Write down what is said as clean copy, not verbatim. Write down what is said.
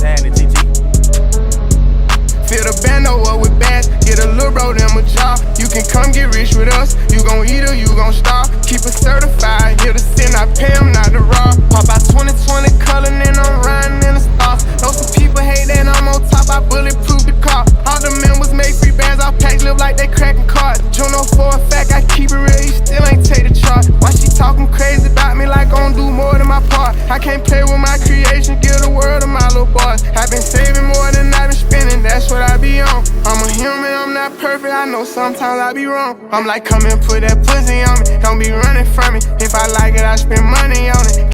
What's happening, TT? Fill the bando up with bands, get a little bro them a job. You can come get rich with us, you gon' eat or you gon' starve. Keep it certified, here to sin, I pay them not to rob. Pop out 2020 color, and I'm riding in the stars. Know some people hate that I'm on top, I bulletproof the car. All the members make free bands, all packs live like they cracking cards. Juno for a fact, I keep it real, you still ain't take the chart. Why she talking crazy about me like gon' do more than my part? I can't play with my creation, give the world to my little boys. I've been saving more than I've been spending, that's what I be on. I'm a human, I'm not perfect, I know sometimes I be wrong. I'm like, come and put that pussy on me, don't be running from me. If I like it, I spend money on it.